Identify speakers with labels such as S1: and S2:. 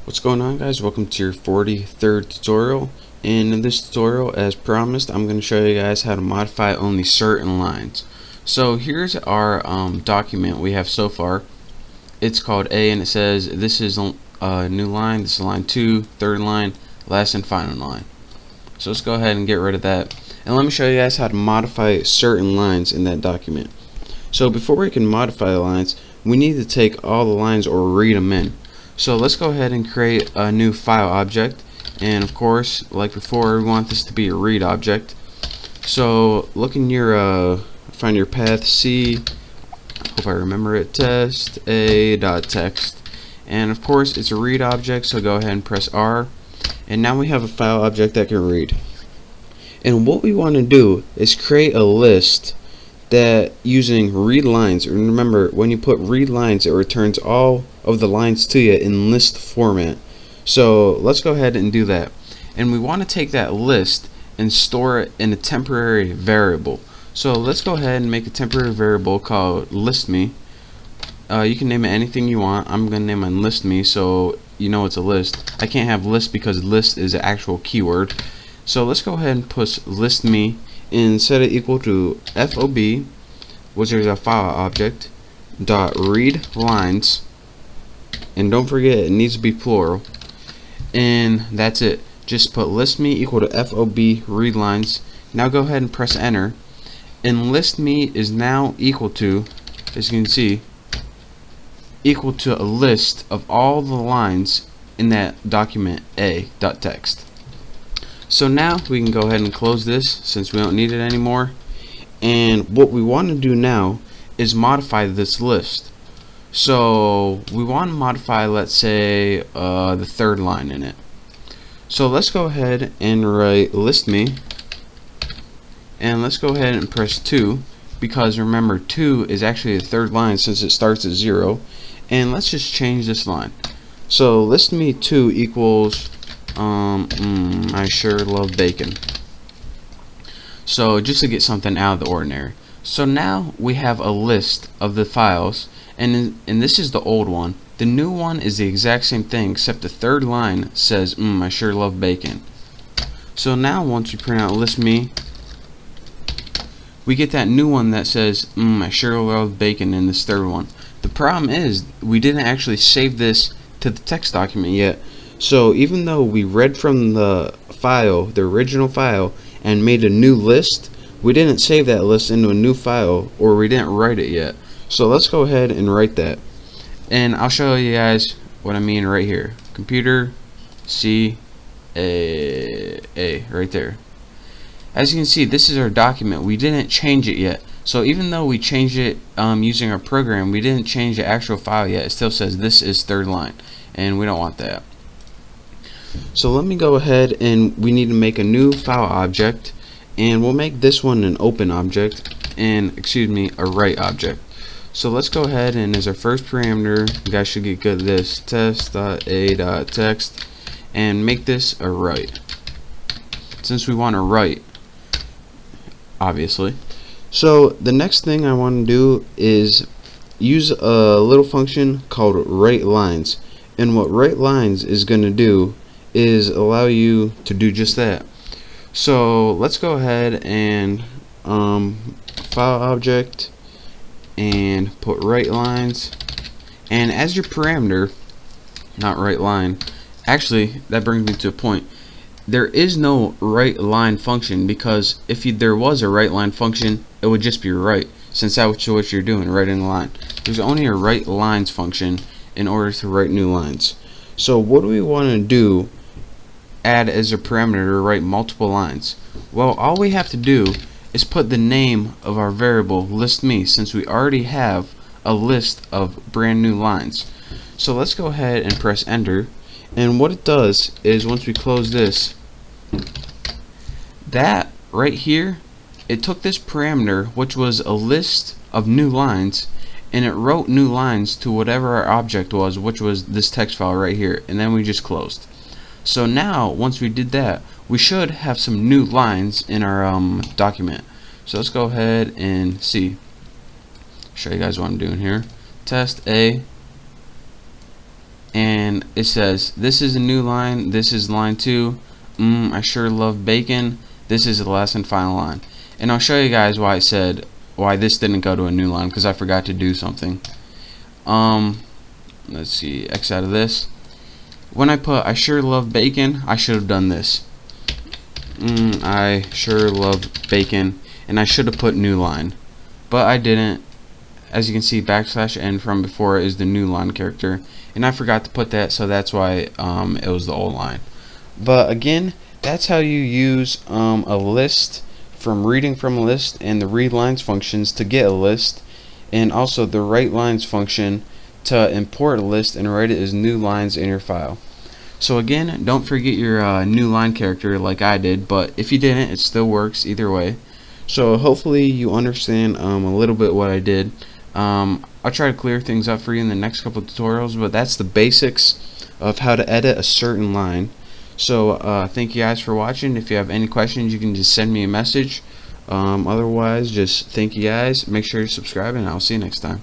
S1: What's going on, guys? Welcome to your 43rd tutorial. And in this tutorial, as promised, I'm going to show you guys how to modify only certain lines. So here's our document we have so far. It's called A, and it says this is a new line, this is line 2, third line, last and final line. So let's go ahead and get rid of that. And let me show you guys how to modify certain lines in that document. So before we can modify the lines, we need to take all the lines or read them in. So let's go ahead and create a new file object, and of course, like before, we want this to be a read object. So look in your find your path C, hope I remember it, test a.text, and of course it's a read object, so go ahead and press R, and now we have a file object that can read. And what we want to do is create a list that using read lines. And remember, when you put read lines, it returns all of the lines to you in list format. So let's go ahead and do that. And we want to take that list and store it in a temporary variable. So let's go ahead and make a temporary variable called listme. You can name it anything you want. I'm going to name mine listme, so you know it's a list. I can't have list because list is an actual keyword. So let's go ahead and put listme and set it equal to FOB, which is a file object, dot read lines, and don't forget it needs to be plural, and that's it. Just put listme equal to FOB read lines. Now go ahead and press enter, and listme is now equal to, as you can see, equal to a list of all the lines in that document a.text. So now we can go ahead and close this since we don't need it anymore. And what we want to do now is modify this list. So we want to modify, let's say, the third line in it. So let's go ahead and write listme, and let's go ahead and press 2, because remember 2 is actually the third line since it starts at 0. And let's just change this line. So listme 2 equals I sure love bacon. So just to get something out of the ordinary. So now we have a list of the files, and this is the old one. The new one is the exact same thing, except the third line says I sure love bacon. So now once we print out listme, we get that new one that says I sure love bacon in this third one. The problem is we didn't actually save this to the text document yet. So even though we read from the file, the original file, and made a new list, we didn't save that list into a new file, or we didn't write it yet. So let's go ahead and write that. And I'll show you guys what I mean right here. Computer C A right there. As you can see, this is our document. We didn't change it yet. So even though we changed it using our program, we didn't change the actual file yet. It still says this is third line, and we don't want that. So let me go ahead, and we need to make a new file object, and we'll make this one an open object, and excuse me, a write object. So let's go ahead, and as our first parameter, you guys should get good at this, test.a.text, and make this a write, since we want to write, obviously. So the next thing I want to do is use a little function called write lines, and what write lines is going to do is allow you to do just that. So let's go ahead and file object and put write lines, and as your parameter, not write line. Actually, that brings me to a point. There is no write line function, because if there was a write line function, it would just be write, since that's what you're doing, writing a line. There's only a write lines function in order to write new lines. So what do we want to do? Add as a parameter to write multiple lines. Well, all we have to do is put the name of our variable listme, since we already have a list of brand new lines. So let's go ahead and press enter, and what it does is once we close this, that right here, it took this parameter, which was a list of new lines, and it wrote new lines to whatever our object was, which was this text file right here, and then we just closed. So now once we did that, we should have some new lines in our document. So let's go ahead and see. Show you guys what I'm doing here. Test A, and it says this is a new line, this is line 2. I sure love bacon. This is the last and final line. And I'll show you guys why why this didn't go to a new line, because I forgot to do something. Let's see, X out of this. When I put I sure love bacon, I should have done this. I sure love bacon, and I should have put new line, but I didn't. As you can see, \n from before is the new line character, and I forgot to put that, so that's why it was the old line. But again, that's how you use a list, from reading from a list and the read lines functions to get a list, and also the write lines function to import a list and write it as new lines in your file. So again, don't forget your new line character like I did, but if you didn't, it still works either way. So hopefully you understand a little bit what I did. I'll try to clear things up for you in the next couple of tutorials, but that's the basics of how to edit a certain line. So thank you guys for watching. If you have any questions, you can just send me a message. Otherwise, just thank you guys. Make sure you subscribe, and I'll see you next time.